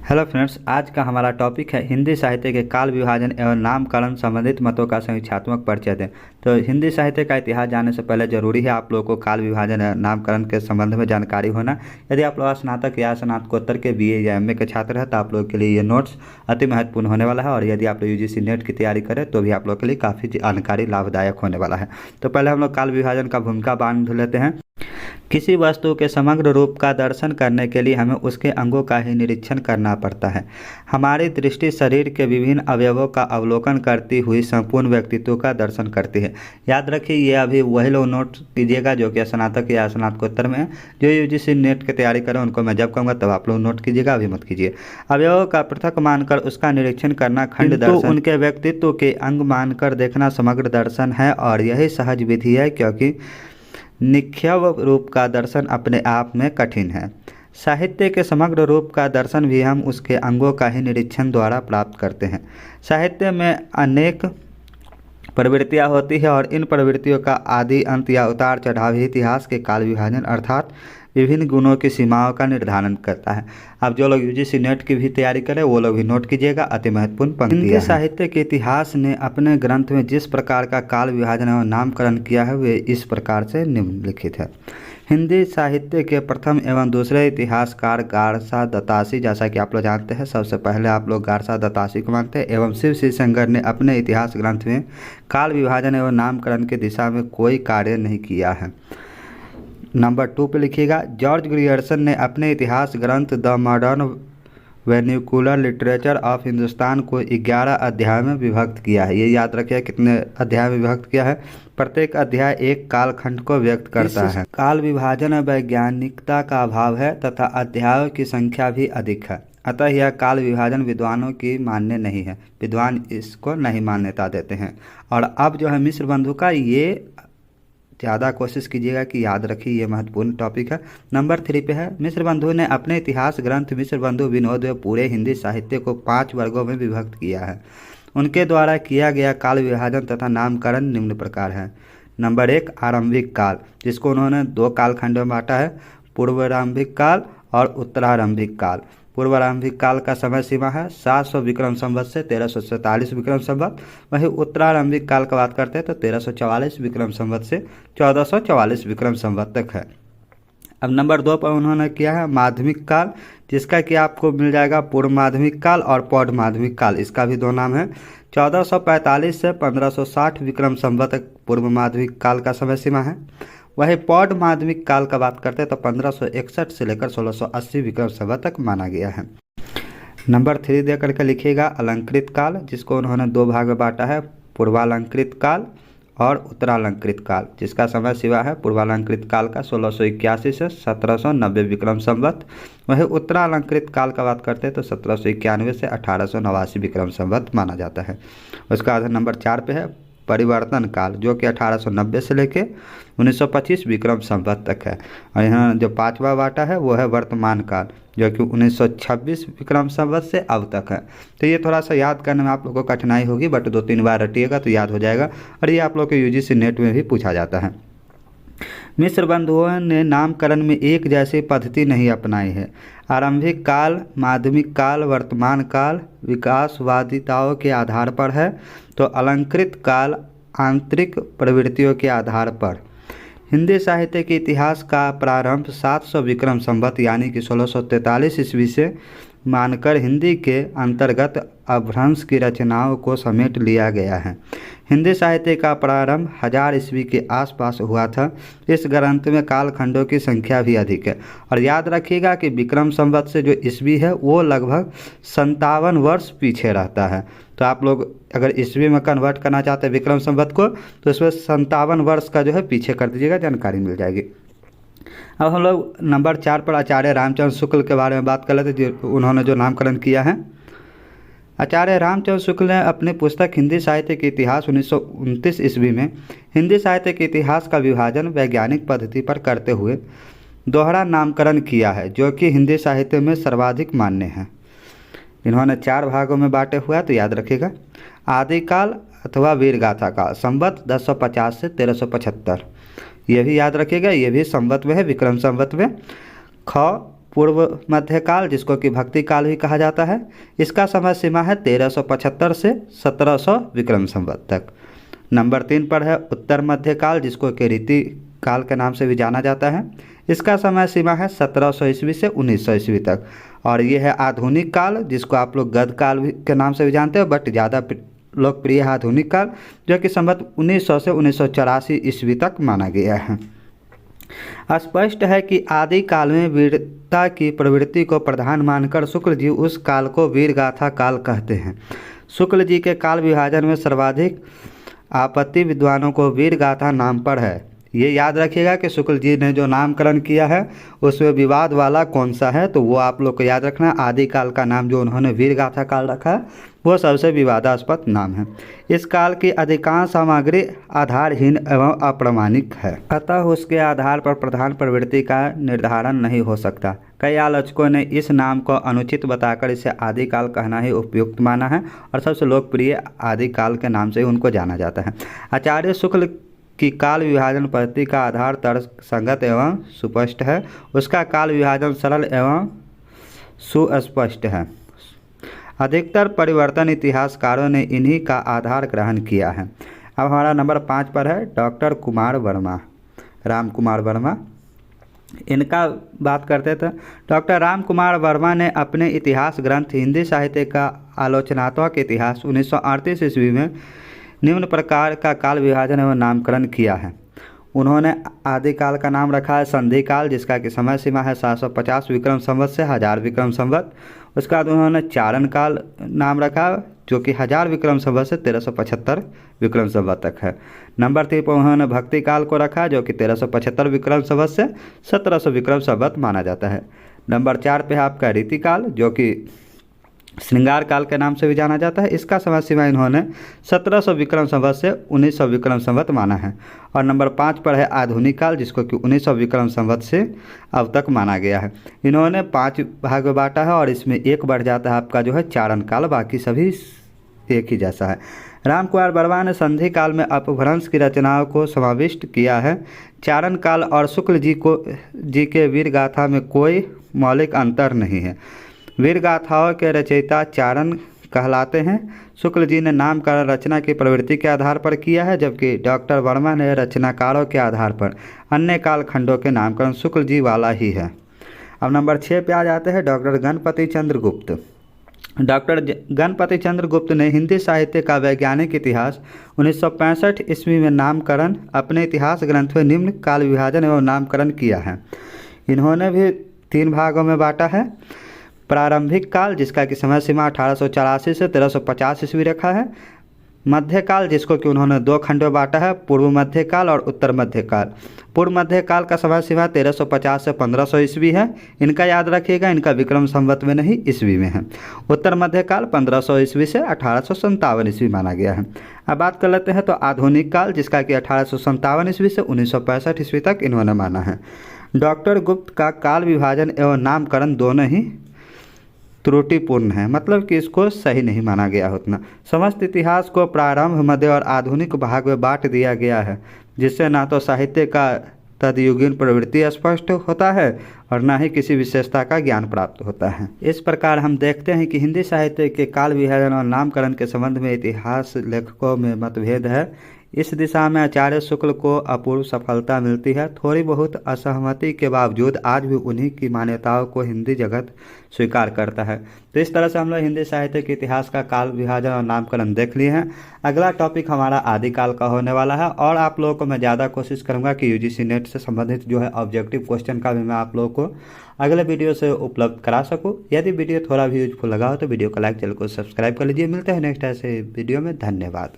Hello friends, आज का हमारा टॉपिक है हिंदी साहित्य के काल विभाजन एवं नामकरण संबंधित मतों का संरचनात्मक परिचय दें। तो हिंदी साहित्य का इतिहास जानने से पहले जरूरी है आप लोगों को काल विभाजन एवं नामकरण के संबंध में जानकारी होना। यदि आप लोग स्नातक या स्नातकोत्तर के बीए या एमए के छात्र हैं तो आप लोगों के लिए ये नोट्स अति महत्वपूर्ण होने वाला है। और यदि आप लोग यूजीसी नेट की तैयारी करें तो भी आप लोग के लिए काफ़ी जानकारी लाभदायक होने वाला है। तो पहले हम लोग काल विभाजन का भूमिका बांध लेते हैं। किसी वस्तु के समग्र रूप का दर्शन करने के लिए हमें उसके अंगों का ही निरीक्षण करना पड़ता है। हमारी दृष्टि शरीर के विभिन्न अवयवों का अवलोकन करती हुई संपूर्ण व्यक्तित्व का दर्शन करती है। याद रखिए, ये अभी वही लोग नोट कीजिएगा जो कि स्नातक या स्नातकोत्तर में जो यूजीसी नेट की तैयारी करें उनको मैं जब कहूँगा तब आप लोग नोट कीजिएगा, अभी मत कीजिए। अवयवों का पृथक मानकर उसका निरीक्षण करना खंड दर्शन, उनके व्यक्तित्व के अंग मानकर देखना समग्र दर्शन है। और यही सहज विधि है, क्योंकि निख्यव रूप का दर्शन अपने आप में कठिन है। साहित्य के समग्र रूप का दर्शन भी हम उसके अंगों का ही निरीक्षण द्वारा प्राप्त करते हैं। साहित्य में अनेक प्रवृत्तियाँ होती है और इन प्रवृत्तियों का आदि अंत या उतार चढ़ाव ही इतिहास के काल विभाजन अर्थात विभिन्न गुणों की सीमाओं का निर्धारण करता है। अब जो लोग यूजीसी नेट की भी तैयारी करें वो लोग भी नोट कीजिएगा, अति महत्वपूर्ण पंक्तियां हैं। हिंदी साहित्य के इतिहास ने अपने ग्रंथ में जिस प्रकार का काल विभाजन और नामकरण किया है वे इस प्रकार से निम्नलिखित है। हिंदी साहित्य के प्रथम एवं दूसरे इतिहासकार गारसा दत्तासी, जैसा कि आप लोग जानते हैं, सबसे पहले आप लोग गारसा दत्तासी को मानते हैं। एवं शिव शिवशंकर ने अपने इतिहास ग्रंथ में काल विभाजन एवं नामकरण की दिशा में कोई कार्य नहीं किया है। नंबर 2 पे लिखिएगा, जॉर्ज ग्रियर्सन ने अपने इतिहास ग्रंथ the modern vernacular literature of Hindustan को 11 अध्याय में विभक्त किया है। ये याद रखिए कितने अध्याय में विभक्त किया है। प्रत्येक अध्याय एक कालखंड को व्यक्त करता है। काल विभाजन वैज्ञानिकता का अभाव है तथा अध्यायों की संख्या भी अधिक है, अतः यह काल विभाजन विद्वानों की मान्य नहीं है। विद्वान इसको नहीं मान्यता देते हैं। और अब जो है मिश्र बंधु का, ये ज़्यादा कोशिश कीजिएगा कि याद रखिए, ये महत्वपूर्ण टॉपिक है। नंबर 3 पे है, मिश्र बंधु ने अपने इतिहास ग्रंथ मिश्र बंधु विनोद में पूरे हिंदी साहित्य को 5 वर्गों में विभक्त किया है। उनके द्वारा किया गया काल विभाजन तथा नामकरण निम्न प्रकार है। नंबर 1, आरंभिक काल, जिसको उन्होंने 2 कालखंडों में बांटा है, पूर्वारंभिक काल और उत्तरारंभिक काल। पूर्वारंभिक काल का समय सीमा है 700 विक्रम संवत से 1347 विक्रम संवत। वहीं उत्तरारंभिक काल का बात करते हैं तो 1344 विक्रम संवत से 1444 विक्रम संवत तक है। अब नंबर 2 पर उन्होंने किया है माध्यमिक काल, जिसका कि आपको मिल जाएगा पूर्व माध्यमिक काल और पौध माध्यमिक काल, इसका भी 2 नाम है। 1445 से 1560 विक्रम संवत तक पूर्व माध्यमिक काल का समय सीमा है। वही पौध माध्यमिक काल का बात करते हैं तो 1561 से लेकर 1680 विक्रम संवत तक माना गया है। नंबर 3 दे करके लिखिएगा अलंकृत काल, जिसको उन्होंने 2 भाग में बांटा है, पूर्वालंकृत काल और उत्तरालंकृत काल, जिसका समय सीमा है पूर्वालंकृत काल का 1681 से 1790 विक्रम संवत। वही उत्तरालंकृत काल का बात करते हैं तो 1791 से 1889 विक्रम संवत माना जाता है। उसका आधार नंबर 4 पे है परिवर्तन काल, जो कि 1890 से लेके 1925 विक्रम संवत तक है। और यहाँ जो 5वां बाटा है वो है वर्तमान काल, जो कि 1926 विक्रम संवत से अब तक है। तो ये थोड़ा सा याद करने में आप लोगों को कठिनाई होगी, बट 2-3 बार रटिएगा तो याद हो जाएगा। और ये आप लोग के यूजीसी नेट में भी पूछा जाता है। मिश्र बंधुओं ने नामकरण में एक जैसी पद्धति नहीं अपनाई है। आरंभिक काल, माध्यमिक काल, वर्तमान काल विकासवादिताओं के आधार पर है, तो अलंकृत काल आंतरिक प्रवृत्तियों के आधार पर। हिंदी साहित्य के इतिहास का प्रारंभ 700 विक्रम संवत यानी कि 1643 ईस्वी से मानकर हिंदी के अंतर्गत अपभ्रंश की रचनाओं को समेट लिया गया है। हिंदी साहित्य का प्रारंभ 1000 ईस्वी के आसपास हुआ था। इस ग्रंथ में कालखंडों की संख्या भी अधिक है। और याद रखिएगा कि विक्रम संवत से जो ईस्वी है वो लगभग 57 वर्ष पीछे रहता है। तो आप लोग अगर ईस्वी में कन्वर्ट करना चाहते हैं विक्रम संवत को तो इसमें 57 वर्ष का जो है पीछे कर दीजिएगा, जानकारी मिल जाएगी। अब हम लोग नंबर 4 पर आचार्य रामचंद्र शुक्ल के बारे में बात कर लेते हैं, उन्होंने जो नामकरण किया है। आचार्य रामचंद्र शुक्ल ने अपनी पुस्तक हिंदी साहित्य के इतिहास 1929 ईस्वी में हिंदी साहित्य के इतिहास का विभाजन वैज्ञानिक पद्धति पर करते हुए दोहरा नामकरण किया है, जो कि हिंदी साहित्य में सर्वाधिक मान्य है। इन्होंने 4 भागों में बांटे हुआ है, तो याद रखिएगा। आदिकाल अथवा वीरगाथा काल, संवत 1050 से 1375, ये भी याद रखिएगा, ये भी संवत में है, विक्रम संवत में। ख पूर्व मध्यकाल जिसको कि भक्ति काल भी कहा जाता है, इसका समय सीमा है 1375 से 1700 विक्रम संवत तक। नंबर 3 पर है उत्तर मध्यकाल जिसको कि रीति काल के नाम से भी जाना जाता है, इसका समय सीमा है 1700 ईस्वी से 1900 ईस्वी तक। और ये है आधुनिक काल जिसको आप लोग गद काल के नाम से भी जानते हो, बट ज़्यादा लोकप्रिय है आधुनिक काल, जो कि संवत 1900 से 1984 ईस्वी तक माना गया है। स्पष्ट है कि आदि काल में वीरता की प्रवृत्ति को प्रधान मानकर शुक्ल जी उस काल को वीरगाथा काल कहते हैं। शुक्ल जी के काल विभाजन में सर्वाधिक आपत्ति विद्वानों को वीरगाथा नाम पर है। ये याद रखिएगा कि शुक्ल जी ने जो नामकरण किया है उसमें विवाद वाला कौन सा है, तो वो आप लोग को याद रखना। आदि काल का नाम जो उन्होंने वीरगाथा काल रखा है वो सबसे विवादास्पद नाम है। इस काल की अधिकांश सामग्री आधारहीन एवं अप्रामाणिक है, अतः उसके आधार पर प्रधान प्रवृत्ति का निर्धारण नहीं हो सकता। कई आलोचकों ने इस नाम को अनुचित बताकर इसे आदि काल कहना ही उपयुक्त माना है और सबसे लोकप्रिय आदि काल के नाम से ही उनको जाना जाता है। आचार्य शुक्ल की काल विभाजन पद्धति का आधार तर्क संगत एवं सुस्पष्ट है। उसका काल विभाजन सरल एवं सुस्पष्ट है। अधिकतर परिवर्तन इतिहासकारों ने इन्हीं का आधार ग्रहण किया है। अब हमारा नंबर 5 पर है डॉक्टर कुमार वर्मा, राम कुमार वर्मा। इनका बात करते थे। डॉक्टर राम कुमार वर्मा ने अपने इतिहास ग्रंथ हिंदी साहित्य का आलोचनात्मक इतिहास 1938 ईस्वी में निम्न प्रकार का काल विभाजन एवं नामकरण किया है। उन्होंने आदिकाल का नाम रखा है संधि काल जिसका कि समय सीमा है 750 विक्रम संवत से 1000 विक्रम संवत। उसके बाद उन्होंने चारण काल नाम रखा जो कि 1000 विक्रम संवत से 1375 विक्रम संवत तक है। नंबर 3 पर उन्होंने भक्ति काल को रखा जो कि 1375 विक्रम संवत से 1700 विक्रम संवत माना जाता है। नंबर 4 पे है आपका रीति काल जो कि श्रृंगार काल के नाम से भी जाना जाता है। इसका समय सीमा इन्होंने 1700 विक्रम संवत से 1900 विक्रम संवत माना है। और नंबर 5 पर है आधुनिक काल जिसको कि 1900 विक्रम संवत से अब तक माना गया है। इन्होंने 5 भाग में बांटा है और इसमें एक बढ़ जाता है आपका जो है चारण काल, बाकी सभी एक ही जैसा है। राम कुमार वर्मा ने संधि काल में अपभ्रंश की रचनाओं को समाविष्ट किया है। चारण काल और शुक्ल जी के वीर गाथा में कोई मौलिक अंतर नहीं है। वीर गाथाओं के रचयिता चारण कहलाते हैं। शुक्ल जी ने नामकरण रचना की प्रवृत्ति के आधार पर किया है जबकि डॉक्टर वर्मा ने रचनाकारों के आधार पर अन्य कालखंडों के नामकरण शुक्ल जी वाला ही है। अब नंबर 6 पे आ जाते हैं डॉक्टर गणपति चंद्र गुप्त। डॉक्टर गणपति चंद्र गुप्त ने हिंदी साहित्य का वैज्ञानिक इतिहास 1965 ईस्वी में नामकरण अपने इतिहास ग्रंथ में निम्न काल विभाजन एवं नामकरण किया है। इन्होंने भी 3 भागों में बांटा है। प्रारंभिक काल जिसका कि समय सीमा 1884 से 1350 ईस्वी रखा है। मध्यकाल जिसको कि उन्होंने 2 खंडों बांटा है, पूर्व मध्यकाल और उत्तर मध्यकाल। पूर्व मध्यकाल का समय सीमा 1350 से 1500 ईस्वी है। इनका याद रखिएगा, इनका विक्रम संवत में नहीं ईस्वी में है। उत्तर मध्यकाल 1500 ईस्वी से 1857 ईस्वी माना गया है। अब बात कर लेते हैं तो आधुनिक काल जिसका कि 1857 ईस्वी से 1965 ईस्वी तक इन्होंने माना है। डॉक्टर गुप्त का काल विभाजन एवं नामकरण दोनों ही त्रुटिपूर्ण है, मतलब कि इसको सही नहीं माना गया उतना। समस्त इतिहास को प्रारंभ, मध्य और आधुनिक भाग में बांट दिया गया है जिससे ना तो साहित्य का तदयुगीन प्रवृत्ति स्पष्ट होता है और ना ही किसी विशेषता का ज्ञान प्राप्त होता है। इस प्रकार हम देखते हैं कि हिंदी साहित्य के काल विभाजन और नामकरण के संबंध में इतिहास लेखकों में मतभेद है। इस दिशा में आचार्य शुक्ल को अपूर्व सफलता मिलती है। थोड़ी बहुत असहमति के बावजूद आज भी उन्हीं की मान्यताओं को हिंदी जगत स्वीकार करता है। तो इस तरह से हम लोग हिंदी साहित्य के इतिहास का काल विभाजन और नामकरण देख लिए हैं। अगला टॉपिक हमारा आदिकाल का होने वाला है और आप लोगों को मैं ज़्यादा कोशिश करूँगा कि यूजीसी नेट से संबंधित जो है ऑब्जेक्टिव क्वेश्चन का भी मैं आप लोगों को अगले वीडियो से उपलब्ध करा सकूँ। यदि वीडियो थोड़ा भी यूजफुल लगा हो तो वीडियो को लाइक, चैनल को सब्सक्राइब कर लीजिए। मिलते हैं नेक्स्ट ऐसे वीडियो में। धन्यवाद।